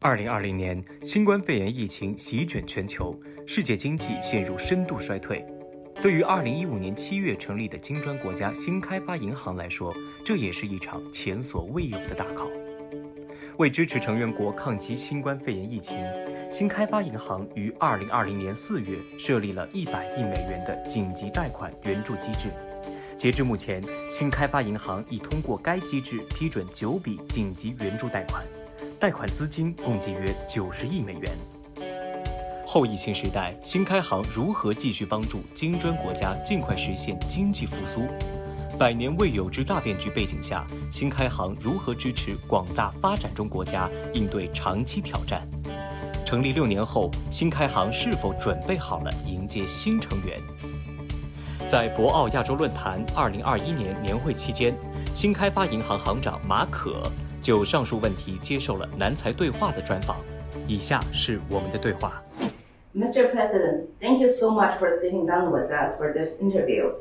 2020年，新冠肺炎疫情席卷全球，世界经济陷入深度衰退。对于2015年7月成立的金砖国家新开发银行来说，这也是一场前所未有的大考。为支持成员国抗击新冠肺炎疫情，新开发银行于2020年4月设立了100亿美元的紧急贷款援助机制。截至目前，新开发银行已通过该机制批准9笔紧急援助贷款，贷款资金共计约90亿美元。后疫情时代，新开行如何继续帮助金砖国家尽快实现经济复苏？100年未有之大变局背景下，新开行如何支持广大发展中国家应对长期挑战？成立6年后，新开行是否准备好了迎接新成员？在博鳌亚洲论坛2021年年会期间，新开发银行行长马可就上述问题接受了南财对话的专访。以下是我们的对话。Mr. President, thank you so much for sitting down with us for this interview.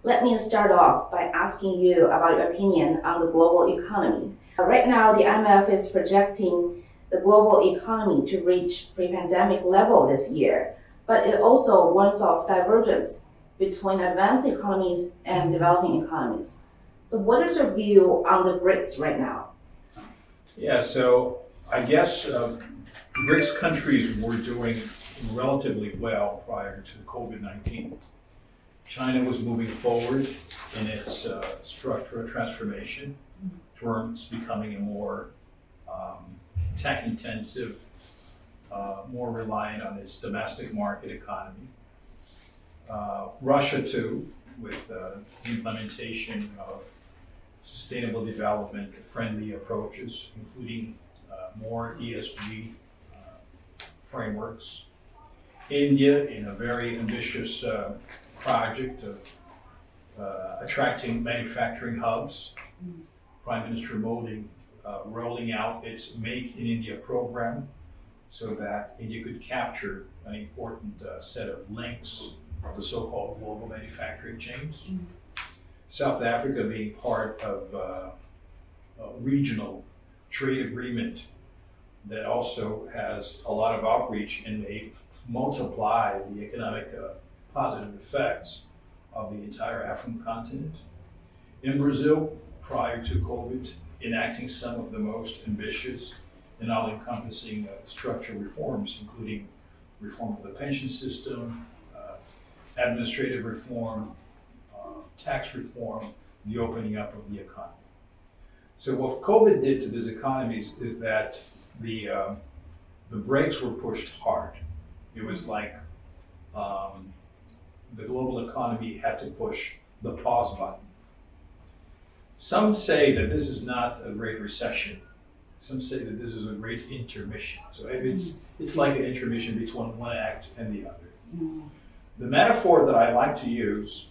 Let me start off by asking you about your opinion on the global economy. Right now, the IMF is projecting the global economy to reach pre-pandemic level this year, but it also warns of divergence between advanced economies and developing economies. So what is your view on the BRICS right now? Yeah, so I guess BRICS countries were doing relatively well prior to COVID-19. China was moving forward in its structural transformation towards becoming a more tech-intensive, more reliant on its domestic market economy. Russia, too, with the implementation of sustainable development friendly approaches, including more ESG frameworks. India, in a very ambitious project of attracting manufacturing hubs. Prime Minister Modi rolling out its Make in India program so that India could capture an important set of links of the so-called global manufacturing chains. South Africa being part of a regional trade agreement that also has a lot of outreach and may multiply the economic positive effects of the entire African continent. In Brazil, prior to COVID, enacting some of the most ambitious and all-encompassing structural reforms, including reform of the pension system, administrative reform, tax reform, the opening up of the economy. So what COVID did to these economies is that the brakes were pushed hard. It was like the global economy had to push the pause button. Some say that this is not a great recession. Some say that this is a great intermission. So it's like an intermission between one act and the other. The metaphor that I like to use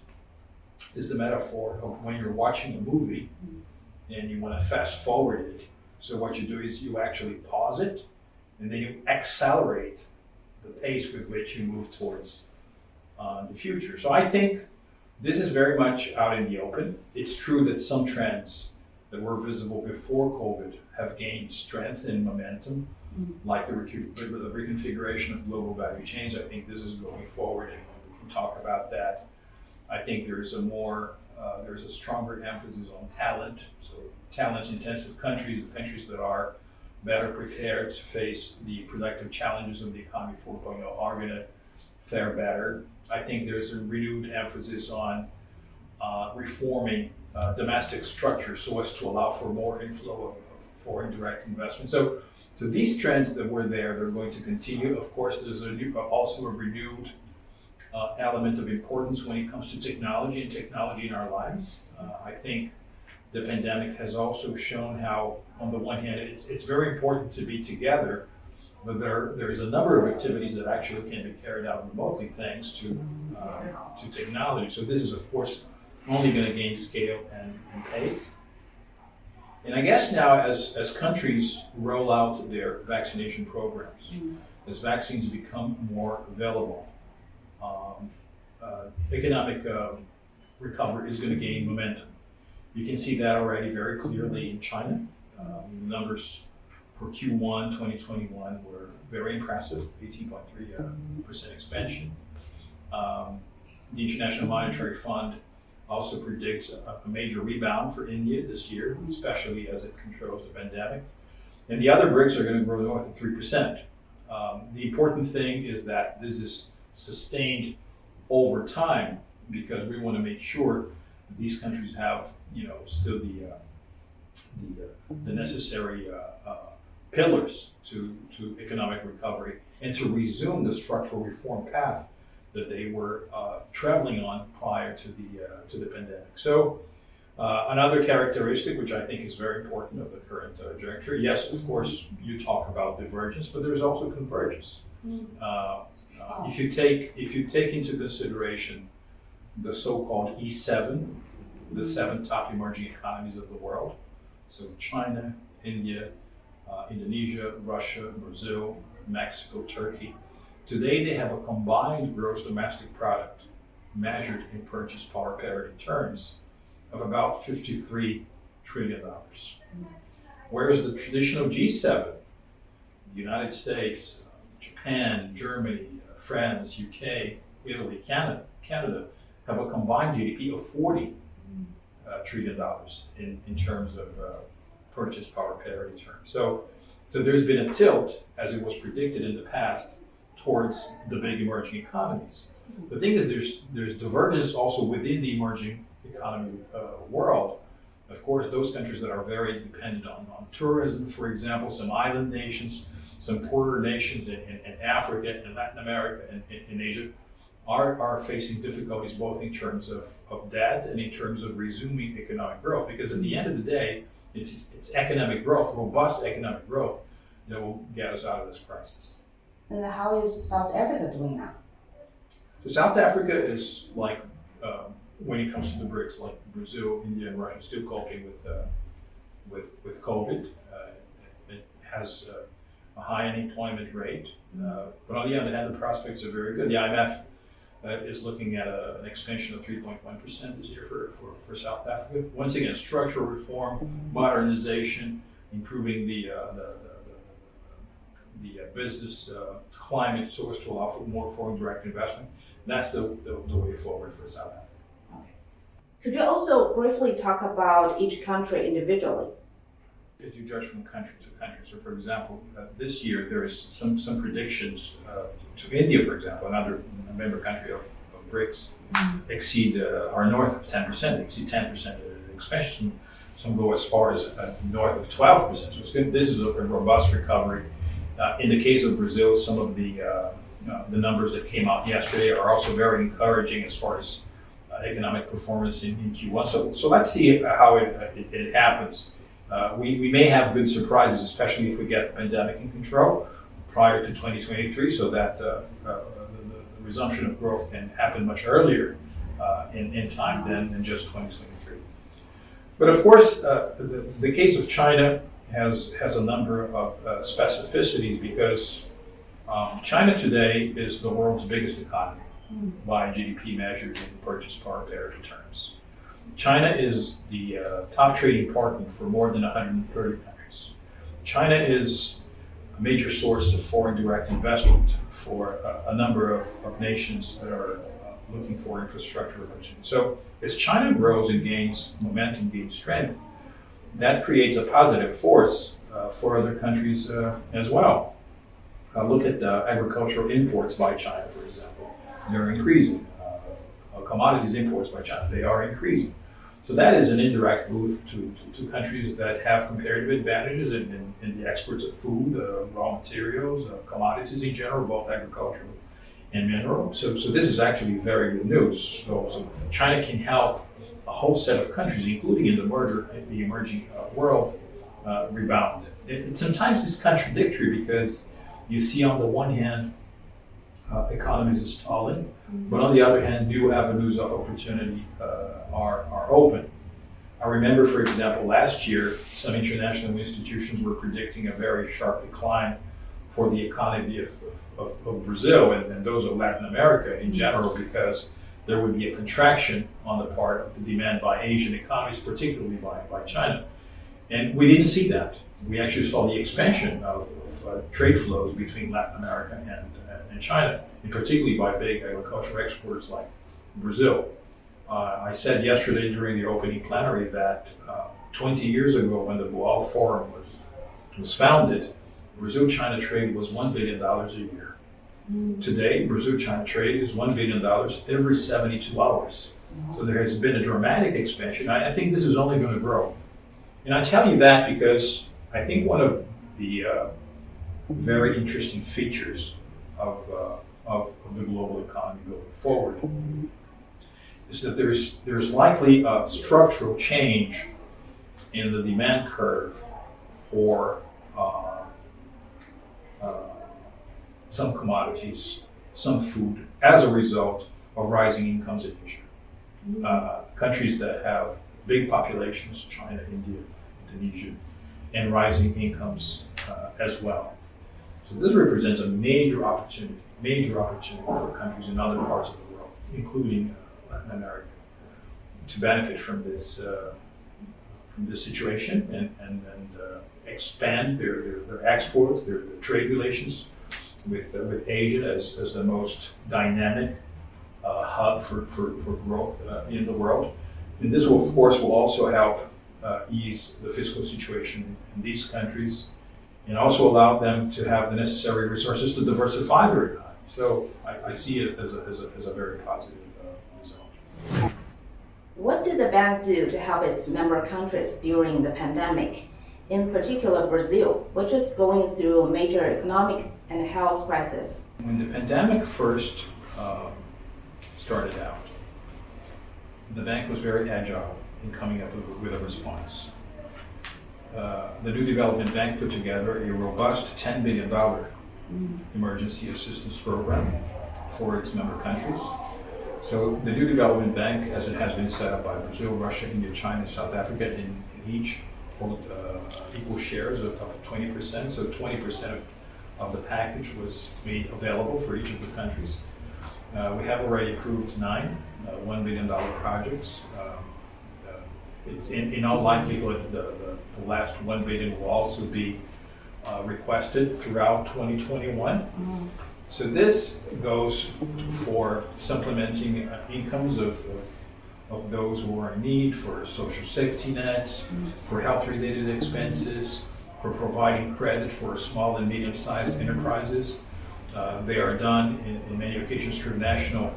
is the metaphor of when you're watching a movie and you want to fast forward it. So what you do is you actually pause it and then you accelerate the pace with which you move towards the future. So I think this is very much out in the open. It's true that some trends that were visible before COVID have gained strength and momentum, like the reconfiguration of global value chains. I think this is going forward, and we can talk about that. I think there's a stronger emphasis on talent. So talent-intensive countries, the countries that are better prepared to face the productive challenges of the economy 4.0 are going to fare better. I think there's a renewed emphasis on reforming domestic structures so as to allow for more inflow of foreign direct investment. So these trends that were there, they're going to continue. Of course, there's also a renewed element of importance when it comes to technology and technology in our lives. I think the pandemic has also shown how, on the one hand, it's very important to be together, but there's a number of activities that actually can be carried out remotely thanks to technology. So this is, of course, only going to gain scale and pace. And I guess now, as countries roll out their vaccination programs, as vaccines become more available, economic recovery is going to gain momentum. You can see that already very clearly in China. Numbers for Q1 2021 were very impressive, 18.3% expansion. The International Monetary Fund also predicts a major rebound for India this year, especially as it controls the pandemic. And the other BRICS are going to grow north of 3%. The important thing is that this is sustained over time, because we want to make sure these countries have, still the necessary pillars to economic recovery and to resume the structural reform path that they were traveling on prior to the pandemic. So another characteristic, which I think is very important of the current trajectory, yes, of course, you talk about divergence, but there's also convergence. If you take into consideration the so-called E7, the 7 top emerging economies of the world, so China, India, Indonesia, Russia, Brazil, Mexico, Turkey. Today they have a combined gross domestic product measured in purchase power parity terms of about $53 trillion. Whereas the traditional G7, the United States, Japan, Germany, France, UK, Italy, Canada have a combined GDP of $40 trillion in terms of purchase power parity terms. So there's been a tilt, as it was predicted in the past, towards the big emerging economies. The thing is, there's divergence also within the emerging economy world. Of course, those countries that are very dependent on tourism, for example, some island nations, some poorer nations in Africa and Latin America and in Asia are facing difficulties both in terms of debt and in terms of resuming economic growth. Because at the end of the day, it's economic growth, robust economic growth, that will get us out of this crisis. And how is South Africa doing now? So South Africa is like, when it comes to the BRICS, like Brazil, India, and Russia, still coping with COVID. It has a high unemployment rate, but on the other hand, the prospects are very good. The IMF is looking at an expansion of 3.1% this year for South Africa. Once again, structural reform, modernization, improving the business climate so as to allow for more foreign direct investment. That's the way forward for South Africa. Okay. Could you also briefly talk about each country individually? As you judge from country to country. So, for example, this year there is some predictions to India, for example, another member country of BRICS, exceed or north of 10%, exceed 10% expansion. Some go as far as north of 12%. So this is a robust recovery. In the case of Brazil, some of the numbers that came out yesterday are also very encouraging as far as economic performance in Q1. So let's see how it happens. We may have good surprises, especially if we get the pandemic in control prior to 2023, so that the resumption of growth can happen much earlier in time than just 2023. But of course, the case of China has a number of specificities, because China today is the world's biggest economy by GDP measured in purchase power parity terms. China is the top trading partner for more than 130 countries. China is a major source of foreign direct investment for a number of nations that are looking for infrastructure opportunities. So as China grows and gains momentum, gains strength, that creates a positive force for other countries as well. Look at agricultural imports by China, for example. They're increasing. Commodities imports by China, they are increasing. So that is an indirect boost to countries that have comparative advantages in the exports of food, raw materials, commodities in general, both agricultural and mineral. So this is actually very good news. So China can help a whole set of countries, including in the emerging world, rebound. Sometimes it's contradictory, because you see on the one hand economies are stalling, but on the other hand, new avenues of opportunity are open. I remember, for example, last year, some international institutions were predicting a very sharp decline for the economy of Brazil and those of Latin America in general, because there would be a contraction on the part of the demand by Asian economies, particularly by China. And we didn't see that. we actually saw the expansion of trade flows between Latin America and China, and particularly by big agricultural exporters like Brazil. I said yesterday during the opening plenary that 20 years ago, when the Boao Forum was founded, Brazil-China trade was $1 billion a year. Today, Brazil-China trade is $1 billion every 72 hours. So there has been a dramatic expansion. I think this is only going to grow. And I tell you that because I think one of the very interesting features of the global economy going forward is that there's likely a structural change in the demand curve for some commodities, some food, as a result of rising incomes in Asia. Countries that have big populations, China, India, Indonesia, and rising incomes as well. So this represents a major opportunity for countries in other parts of the world, including Latin America, to benefit from this situation and expand their exports, their trade relations with Asia as the most dynamic hub for growth in the world. And this will, of course, also help ease the fiscal situation in these countries and also allow them to have the necessary resources to diversify their economy. So I see it as a very positive result. What did the bank do to help its member countries during the pandemic, in particular Brazil, which is going through a major economic and health crisis? When the pandemic first started out, the bank was very agile in coming up with a response. The New Development Bank put together a robust $10 billion emergency assistance program for its member countries. So the New Development Bank, as it has been set up by Brazil, Russia, India, China, South Africa, in each hold equal shares of 20%. So 20% of the package was made available for each of the countries. We have already approved 9 $1 billion projects. It's in all likelihood, the last $1 billion will also be requested throughout 2021. So this goes for supplementing incomes of those who are in need, for social safety nets, for health-related expenses, for providing credit for small and medium-sized enterprises. They are done in many occasions through national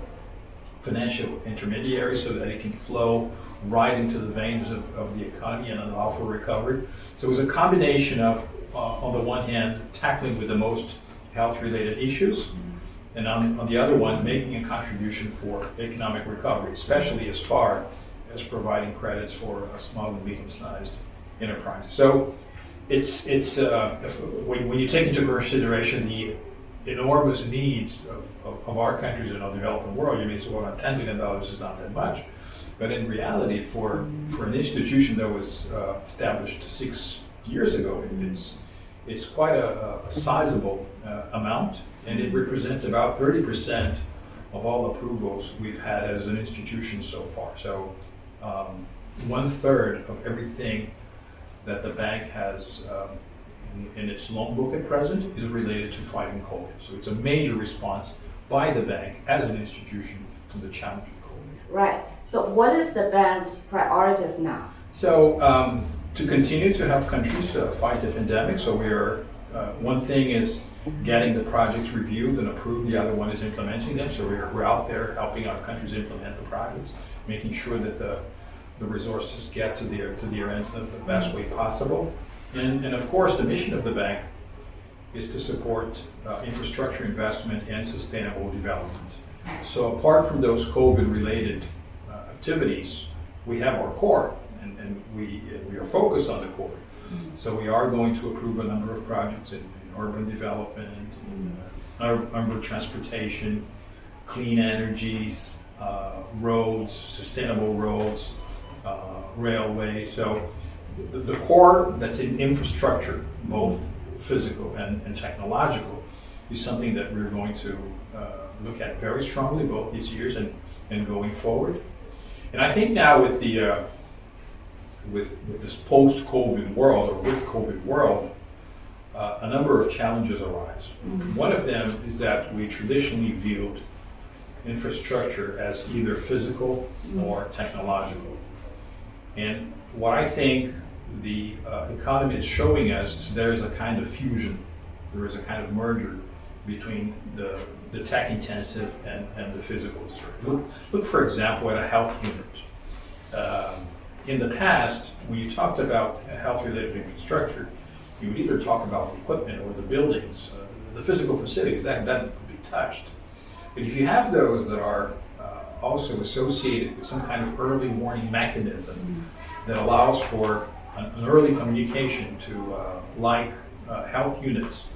financial intermediaries so that it can flow right into the veins of the economy and allow for recovery. So it was a combination of, on the one hand, tackling with the most health-related issues, and on the other one, making a contribution for economic recovery, especially as far as providing credits for small and medium-sized enterprises. So it's when you take into consideration the enormous needs of our countries and of the developing world, you may say, well, $10 billion is not that much. But in reality, for an institution that was established 6 years ago, it's quite a sizable amount, and it represents about 30% of all approvals we've had as an institution so far. So 1/3 of everything that the bank has in its loan book at present is related to fighting COVID. So it's a major response by the bank as an institution to the challenge of COVID. Right. So what is the bank's priorities now? So to continue to help countries fight the pandemic. So we are, one thing is getting the projects reviewed and approved. The other one is implementing them. So we're out there helping our countries implement the projects, making sure that the resources get to their ends in the best way possible. And of course, the mission of the bank is to support infrastructure investment and sustainable development. So apart from those COVID-related activities, we have our core, and we are focused on the core. So we are going to approve a number of projects in urban development, in urban transportation, clean energies, roads, sustainable roads, railways. So the core that's in infrastructure, both physical and technological, is something that we're going to look at very strongly both these years and going forward. And I think now with the with this post-COVID world or with COVID world, a number of challenges arise. One of them is that we traditionally viewed infrastructure as either physical or technological. And what I think the economy is showing us is there is a kind of fusion, there is a kind of merger between the tech-intensive and the physical. Look, for example, at a health unit. In the past, when you talked about health-related infrastructure, you would either talk about the equipment or the buildings, the physical facilities, that could be touched. But if you have those that are also associated with some kind of early warning mechanism that allows for an early communication to health units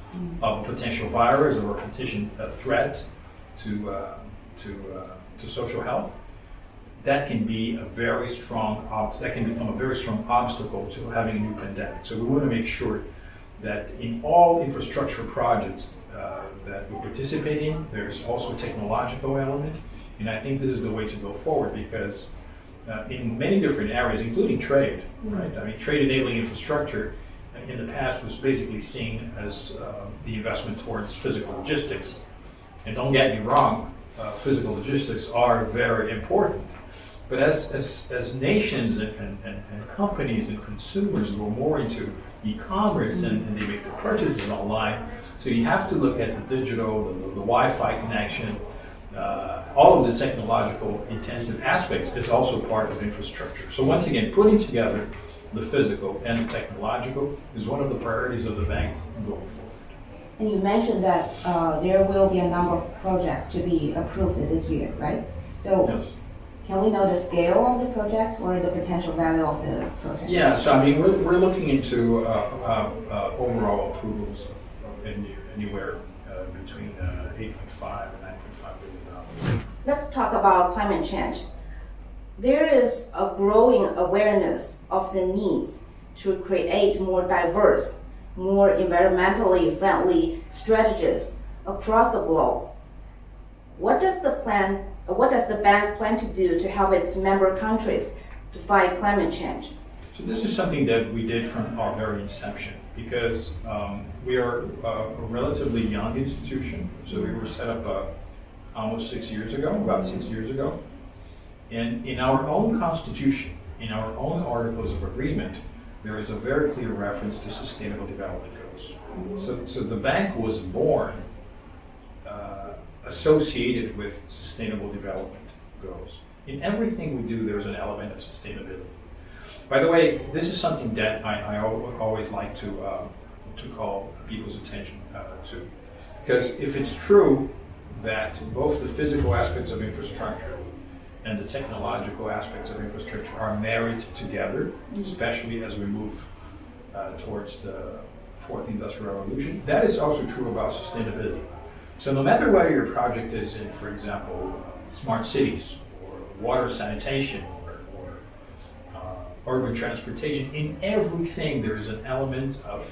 of a potential virus or a potential threat to social health, that can be a very strong that can become a very strong obstacle to having a new pandemic. So we want to make sure that in all infrastructure projects that we participate in, there's also a technological element, and I think this is the way to go forward because in many different areas, including trade, right? I mean, trade enabling infrastructure in the past was basically seen as the investment towards physical logistics. And don't get me wrong, physical logistics are very important. But as nations and companies and consumers go more into e-commerce and they make their purchases online, so you have to look at the digital, the Wi-Fi connection, all of the technological intensive aspects is also part of infrastructure. So once again, putting together the physical and the technological is one of the priorities of the bank going forward. And you mentioned that there will be a number of projects to be approved this year, right? So Yes. can we know the scale of the projects or the potential value of the projects? Yeah, so I mean, we're looking into overall approvals of anywhere between 8.5 and 9.5 billion dollars. Let's talk about climate change. There is a growing awareness of the needs to create more diverse, more environmentally friendly strategies across the globe. What does the bank plan to do to help its member countries to fight climate change? So this is something that we did from our very inception because we are a relatively young institution. So we were set up almost 6 years ago, about 6 years ago. And in our own constitution, in our own articles of agreement, there is a very clear reference to sustainable development goals. So the bank was born associated with sustainable development goals. In everything we do, there's an element of sustainability. By the way, this is something that I always like to call people's attention to. Because if it's true that both the physical aspects of infrastructure and the technological aspects of infrastructure are married together, especially as we move towards the fourth industrial revolution, that is also true about sustainability. So no matter whether your project is in, for example, smart cities or water sanitation or urban transportation, in everything there is an element of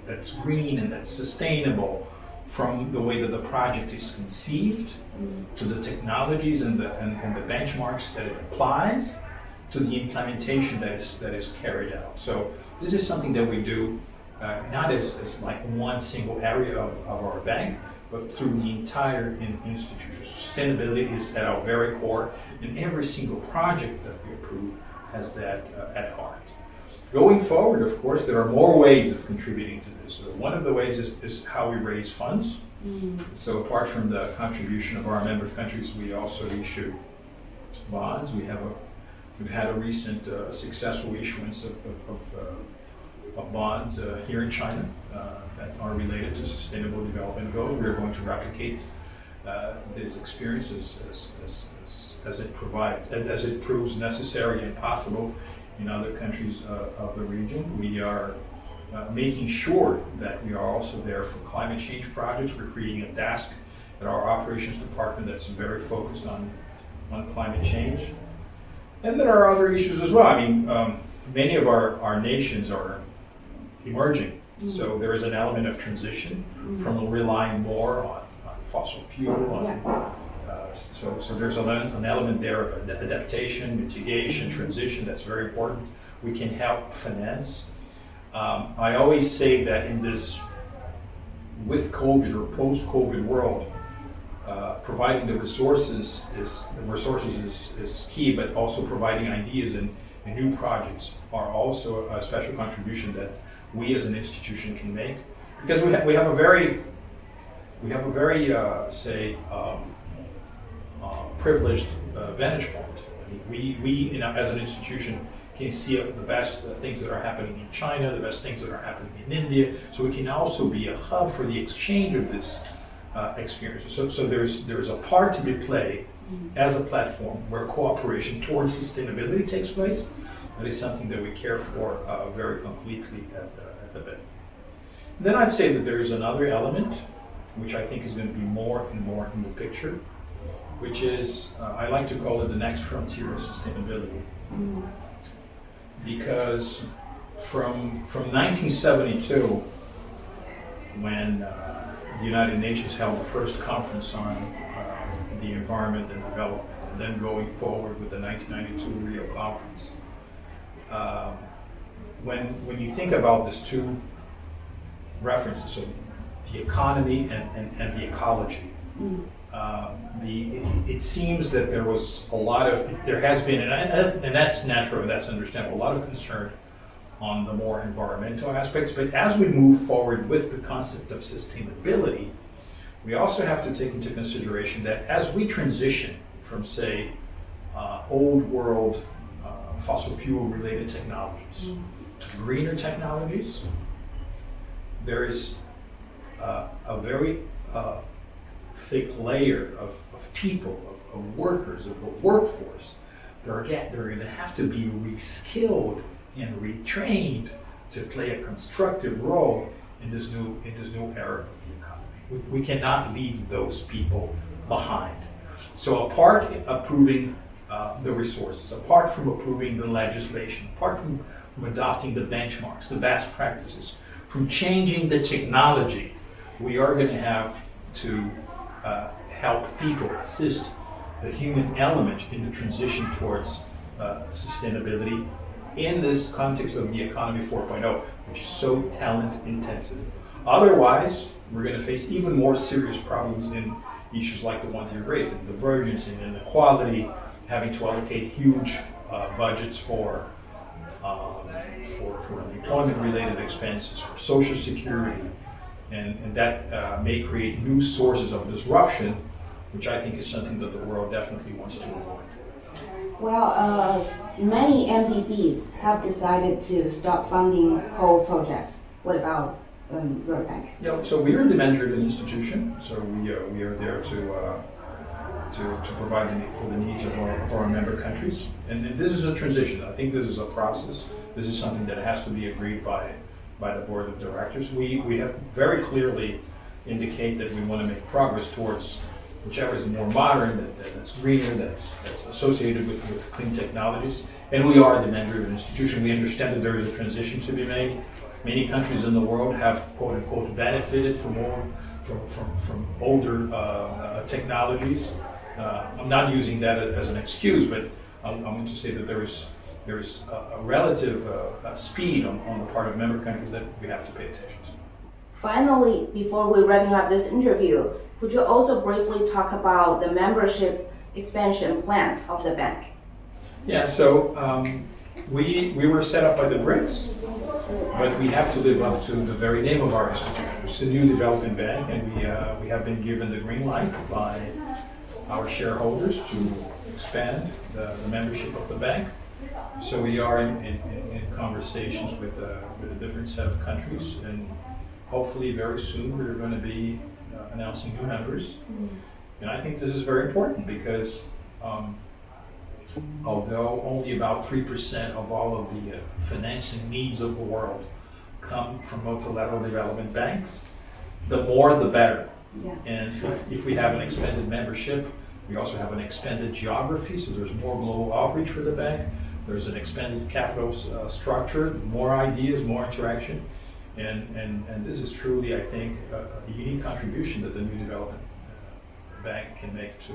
that's green and that's sustainable, from the way that the project is conceived to the technologies and the benchmarks that it applies to the implementation that is carried out. So this is something that we do not as like one single area of our bank, but through the entire institution. Sustainability is at our very core, and every single project that we approve has that at heart. Going forward, of course, there are more ways of contributing to this. So one of the ways is how we raise funds. So apart from the contribution of our member countries, we also issue bonds. We've had a recent successful issuance of bonds here in China that are related to sustainable development goals. We are going to replicate these experiences as it proves necessary and possible in other countries of the region. We are making sure that we are also there for climate change projects. We're creating a desk at our operations department that's very focused on climate change. And there are other issues as well. I mean, many of our nations are emerging. So there is an element of transition from relying more on fossil fuel, So there's an element there of adaptation, mitigation, transition that's very important. We can help finance. I always say that in this with COVID or post-COVID world, providing the resources is key, but also providing ideas and new projects are also a special contribution that we as an institution can make, because we have a very privileged vantage point. I mean, we as an institution can see the best things that are happening in China, the best things that are happening in India, so we can also be a hub for the exchange of this experience. So there's a part to be played as a platform where cooperation towards sustainability takes place. That is something that we care for very completely at the BIC. Then I'd say that there is another element which I think is going to be more and more in the picture, which is, I like to call it the next frontier of sustainability. Because from 1972, when the United Nations held the first conference on the environment and development, and then going forward with the 1992 Rio conference, when you think about these two references, so the economy and the ecology, it seems that there has been, and that's natural and that's understandable, a lot of concern on the more environmental aspects. But as we move forward with the concept of sustainability, we also have to take into consideration that as we transition from, say, old world fossil fuel related technologies to greener technologies, there is a very thick layer of people, of workers, of a workforce that are going to have to be reskilled and retrained to play a constructive role in this new era of the economy. We cannot leave those people behind. So apart from approving the resources, apart from approving the legislation, apart from adopting the benchmarks, the best practices, from changing the technology, we are going to have to help people, assist the human element in the transition towards sustainability in this context of the economy 4.0, which is so talent intensive. Otherwise, we're going to face even more serious problems in issues like the ones you raised, in divergence and inequality, having to allocate huge budgets for employment-related expenses, for social security, and that may create new sources of disruption, which I think is something that the world definitely wants to avoid. Well, many MDBs have decided to stop funding coal projects. What about your bank? Yeah, so we are a demand-driven institution, so we are there to provide for the needs of our member countries. And this is a transition. I think this is a process. This is something that has to be agreed by the board of directors. We have very clearly indicate that we want to make progress towards whichever is more modern, that's greener, that's associated with clean technologies. And we are a demand-driven institution. We understand that there is a transition to be made. Many countries in the world have, quote unquote, benefited from older technologies. I'm not using that as an excuse, but I'm going to say that there is a relative speed on the part of member countries that we have to pay attention to. Finally, before we wrap up this interview, could you also briefly talk about the membership expansion plan of the bank? Yeah, so we were set up by the BRICS, but we have to live up to the very name of our institution. It's a new development bank, and we have been given the green light by our shareholders to expand the membership of the bank. So we are in conversations with a different set of countries, and hopefully very soon we're going to be announcing new members. And I think this is very important because although only about 3% of all of the financing needs of the world come from multilateral development banks, the more the better. Yeah. And if we have an expanded membership, we also have an expanded geography, so there's more global outreach for the bank. There's an expanded capital structure, more ideas, more interaction. And this is truly, I think, a unique contribution that the new development bank can make to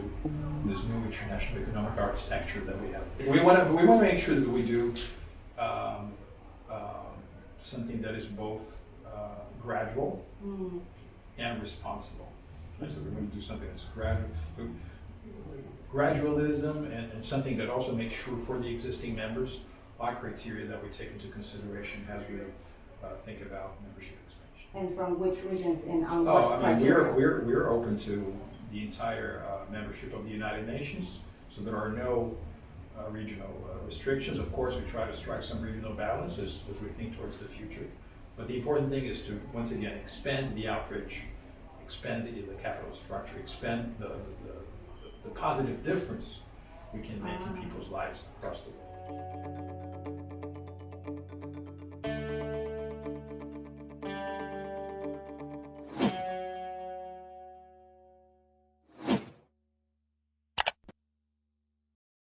this new international economic architecture that we have. We want to make sure that we do something that is both gradual and responsible. So we're going to do something that's gradualism and something that also makes sure for the existing members our criteria that we take into consideration as we think about membership expansion. And from which regions and on Oh, what I mean, criteria? we're open to the entire membership of the United Nations, so there are no regional restrictions. Of course, we try to strike some regional balance as we think towards the future. But the important thing is to, once again, expand the outreach, expand the capital structure, expand the positive difference we can make in people's lives across the world.